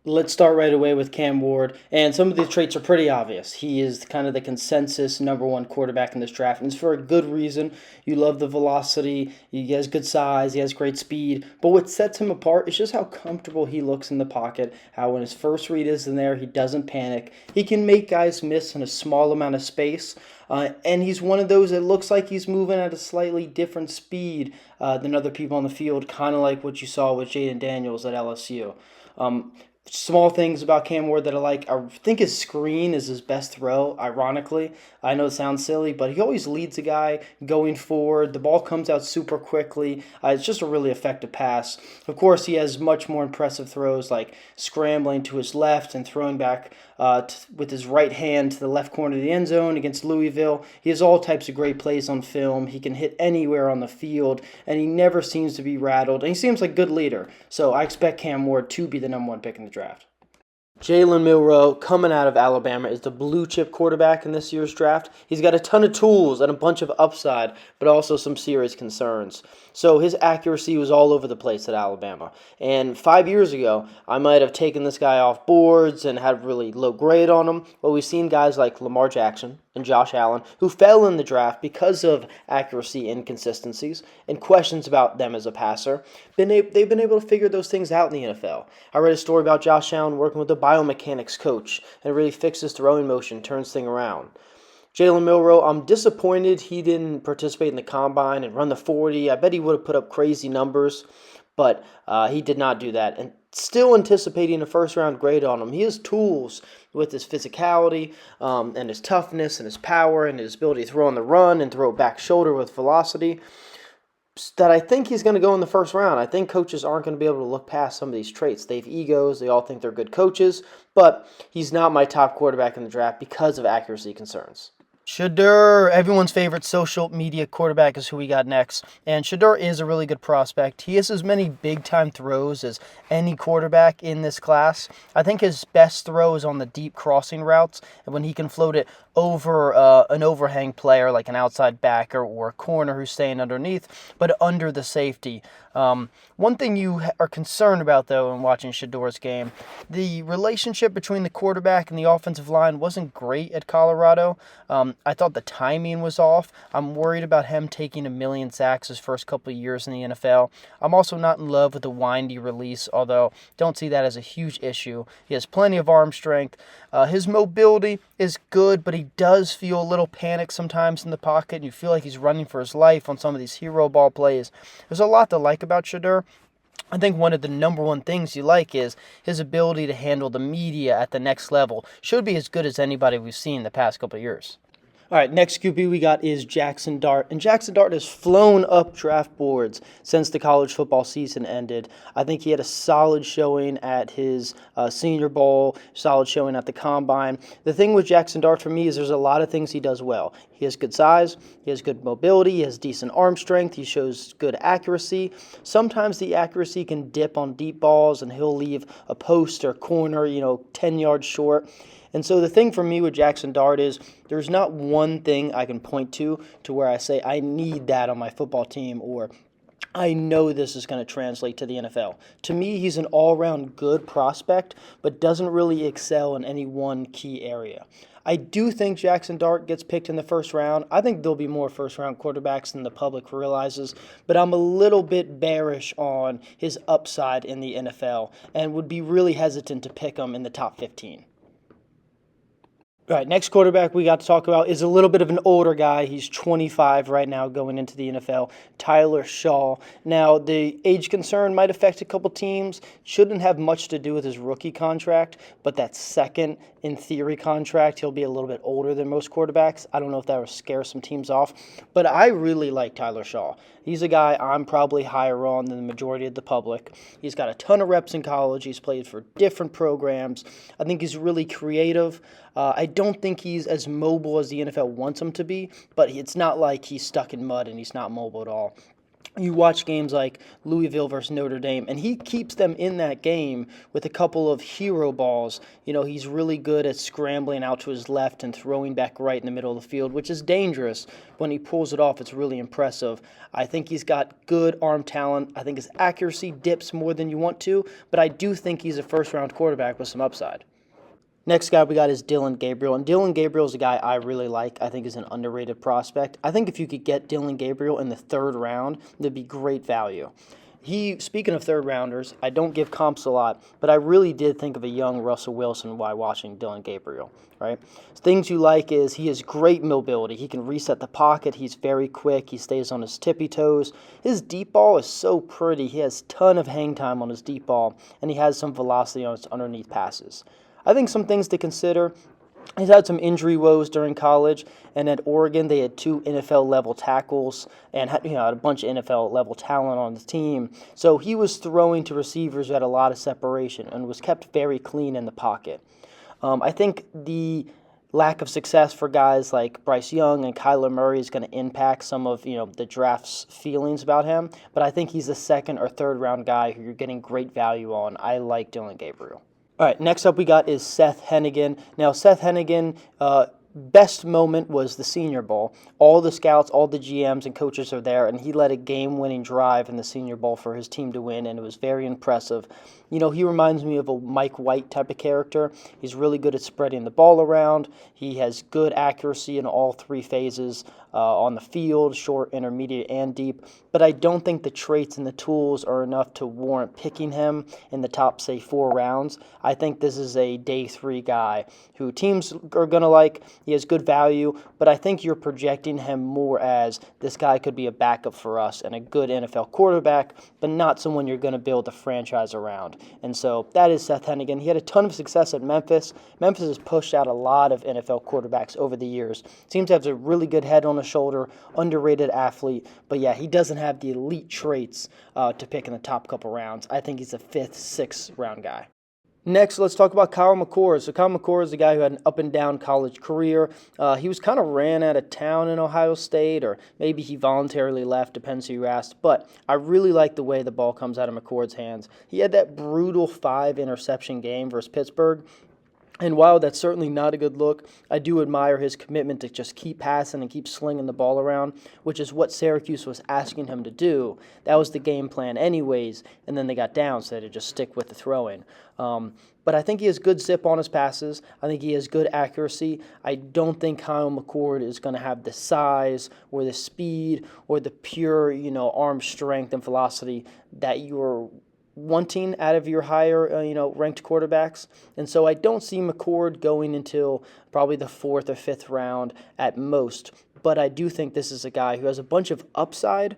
Let's start right away with Cam Ward, and some of these traits are pretty obvious. He is kind of the consensus number one quarterback in this draft, and it's for a good reason. You love the velocity, he has good size, he has great speed, but what sets him apart is just how comfortable he looks in the pocket, how when his first read is in there, he doesn't panic. He can make guys miss in a small amount of space, and he's one of those that looks like he's moving at a slightly different speed than other people on the field, kind of like what you saw with Jaden Daniels at LSU. Small things about Cam Ward that I like. I think his screen is his best throw, ironically. I know it sounds silly, but he always leads a guy going forward. The ball comes out super quickly. It's just a really effective pass. Of course, he has much more impressive throws like scrambling to his left and throwing back with his right hand to the left corner of the end zone against Louisville. He has all types of great plays on film. He can hit anywhere on the field, and he never seems to be rattled. And he seems like a good leader. So I expect Cam Ward to be the number one pick in the draft. Jalen Milroe, coming out of Alabama, is the blue chip quarterback in this year's draft. He's got a ton of tools and a bunch of upside, but also some serious concerns. So his accuracy was all over the place at Alabama. And 5 years ago, I might have taken this guy off boards and had a really low grade on him. But we've seen guys like Lamar Jackson and Josh Allen who fell in the draft because of accuracy inconsistencies and questions about them as a passer. They've been able to figure those things out in the NFL. I read a story about Josh Allen working with a biomechanics coach and really fixes throwing motion, turns things around. Jalen Milroe, I'm disappointed he didn't participate in the combine and run the 40. I bet he would have put up crazy numbers, but he did not do that. And still anticipating a first-round grade on him. He has tools with his physicality and his toughness and his power and his ability to throw on the run and throw back shoulder with velocity that I think he's going to go in the first round. I think coaches aren't going to be able to look past some of these traits. They have egos. They all think they're good coaches, but he's not my top quarterback in the draft because of accuracy concerns. Shedeur, everyone's favorite social media quarterback, is who we got next. And Shedeur is a really good prospect. He has as many big-time throws as any quarterback in this class. I think his best throw is on the deep crossing routes, and when he can float it over an overhang player like an outside backer or a corner who's staying underneath, but under the safety. One thing you are concerned about, though, in watching Shedeur's game, the relationship between the quarterback and the offensive line wasn't great at Colorado. I thought the timing was off. I'm worried about him taking 1,000,000 sacks his first couple of years in the NFL. I'm also not in love with the windy release, although don't see that as a huge issue. He has plenty of arm strength. His mobility is good, but he does feel a little panic sometimes in the pocket, and you feel like he's running for his life on some of these hero ball plays. There's a lot to like about Shedeur. I think one of the number one things you like is his ability to handle the media at the next level. Should be as good as anybody we've seen the past couple of years. All right, next QB we got is Jaxson Dart. And Jaxson Dart has flown up draft boards since the college football season ended. I think he had a solid showing at his Senior Bowl, solid showing at the Combine. The thing with Jaxson Dart for me is there's a lot of things he does well. He has good size, he has good mobility, he has decent arm strength, he shows good accuracy. Sometimes the accuracy can dip on deep balls and he'll leave a post or corner, 10 yards short. And so the thing for me with Jaxson Dart is there's not one thing I can point to where I say I need that on my football team or I know this is going to translate to the NFL. To me, he's an all-around good prospect, but doesn't really excel in any one key area. I do think Jaxson Dart gets picked in the first round. I think there'll be more first-round quarterbacks than the public realizes, but I'm a little bit bearish on his upside in the NFL and would be really hesitant to pick him in the top 15. All right, next quarterback we got to talk about is a little bit of an older guy. He's 25 right now going into the NFL, Tyler Shough. Now, the age concern might affect a couple teams. Shouldn't have much to do with his rookie contract, but that second, in theory, contract, he'll be a little bit older than most quarterbacks. I don't know if that will scare some teams off, but I really like Tyler Shough. He's a guy I'm probably higher on than the majority of the public. He's got a ton of reps in college. He's played for different programs. I think he's really creative. I don't think he's as mobile as the NFL wants him to be, but it's not like he's stuck in mud and he's not mobile at all. You watch games like Louisville versus Notre Dame, and he keeps them in that game with a couple of hero balls. He's really good at scrambling out to his left and throwing back right in the middle of the field, which is dangerous. When he pulls it off, it's really impressive. I think he's got good arm talent. I think his accuracy dips more than you want to, but I do think he's a first-round quarterback with some upside. Next guy we got is Dillon Gabriel, and Dillon Gabriel is a guy I really like. I think is an underrated prospect. I think if you could get Dillon Gabriel in the third round, that'd be great value. Speaking of third rounders, I don't give comps a lot, but I really did think of a young Russell Wilson while watching Dillon Gabriel, right? Things you like is he has great mobility. He can reset the pocket. He's very quick. He stays on his tippy toes. His deep ball is so pretty. He has a ton of hang time on his deep ball, and he has some velocity on his underneath passes. I think some things to consider. He's had some injury woes during college, and at Oregon they had 2 NFL-level tackles and had a bunch of NFL-level talent on the team. So he was throwing to receivers who had a lot of separation and was kept very clean in the pocket. I think the lack of success for guys like Bryce Young and Kyler Murray is going to impact some of the draft's feelings about him, but I think he's a second or third round guy who you're getting great value on. I like Dillon Gabriel. All right, next up we got is Seth Henigan. Now, Seth Henigan, best moment was the Senior Bowl. All the scouts, all the GMs and coaches are there, and he led a game-winning drive in the Senior Bowl for his team to win, and it was very impressive. He reminds me of a Mike White type of character. He's really good at spreading the ball around. He has good accuracy in all 3 phases on the field, short, intermediate, and deep. But I don't think the traits and the tools are enough to warrant picking him in the top, say, 4 rounds. I think this is a day 3 guy who teams are going to like. He has good value, but I think you're projecting him more as this guy could be a backup for us and a good NFL quarterback, but not someone you're going to build a franchise around. And so that is Seth Henigan. He had a ton of success at Memphis. Memphis has pushed out a lot of NFL quarterbacks over the years. Seems to have a really good head on his shoulder, underrated athlete, but yeah, he doesn't have the elite traits to pick in the top couple rounds. I think he's a 5th, 6th round guy. Next, let's talk about Kyle McCord. So Kyle McCord is a guy who had an up-and-down college career. He was kind of ran out of town in Ohio State, or maybe he voluntarily left, depends who you asked. But I really like the way the ball comes out of McCord's hands. He had that brutal 5-interception game versus Pittsburgh. And while that's certainly not a good look, I do admire his commitment to just keep passing and keep slinging the ball around, which is what Syracuse was asking him to do. That was the game plan anyways, and then they got down, so they had to just stick with the throwing. But I think he has good zip on his passes. I think he has good accuracy. I don't think Kyle McCord is going to have the size or the speed or the pure, arm strength and velocity that you're wanting out of your higher, ranked quarterbacks. And so I don't see McCord going until probably the 4th or 5th round at most. But I do think this is a guy who has a bunch of upside,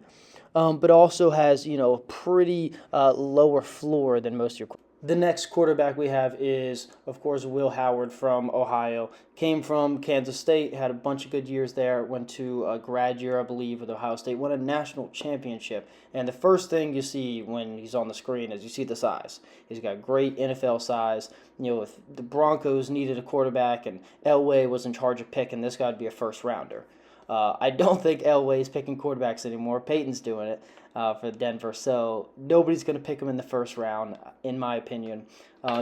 but also has, a pretty lower floor than most of your quarterbacks. The next quarterback we have is, of course, Will Howard from Ohio. Came from Kansas State, had a bunch of good years there, went to a grad year, I believe, with Ohio State, won a national championship. And the first thing you see when he's on the screen is you see the size. He's got great NFL size. If the Broncos needed a quarterback and Elway was in charge of picking, this guy would be a first-rounder. I don't think Elway's picking quarterbacks anymore. Peyton's doing it for Denver, so nobody's going to pick him in the first round, in my opinion.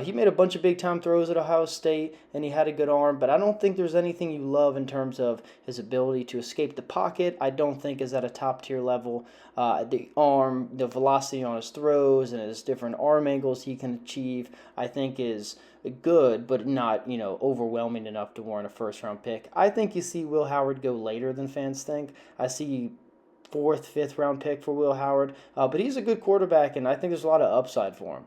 He made a bunch of big-time throws at Ohio State, and he had a good arm, but I don't think there's anything you love in terms of his ability to escape the pocket. I don't think is at a top-tier level. The arm, the velocity on his throws, and his different arm angles he can achieve, I think is good, but not, overwhelming enough to warrant a first-round pick. I think you see Will Howard go later than fans think. I see 4th, 5th round pick for Will Howard, but he's a good quarterback, and I think there's a lot of upside for him.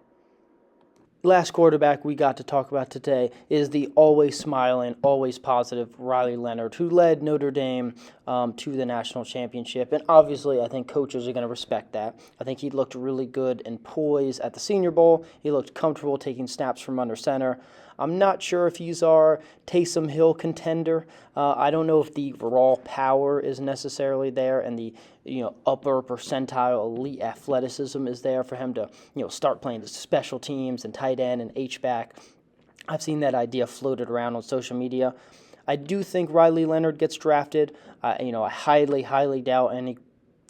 Last quarterback we got to talk about today is the always smiling, always positive Riley Leonard, who led Notre Dame to the national championship. And obviously, I think coaches are going to respect that. I think he looked really good and poised at the Senior Bowl. He looked comfortable taking snaps from under center. I'm not sure if he's our Taysom Hill contender. I don't know if the raw power is necessarily there and the upper percentile elite athleticism is there for him to start playing the special teams and tight end and H-back. I've seen that idea floated around on social media. I do think Riley Leonard gets drafted. I highly, highly doubt any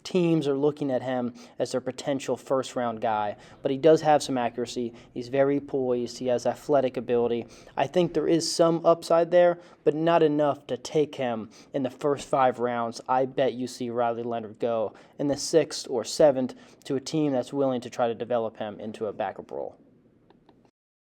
teams are looking at him as their potential first-round guy. But he does have some accuracy. He's very poised. He has athletic ability. I think there is some upside there, but not enough to take him in the first 5 rounds. I bet you see Riley Leonard go in the 6th or 7th to a team that's willing to try to develop him into a backup role.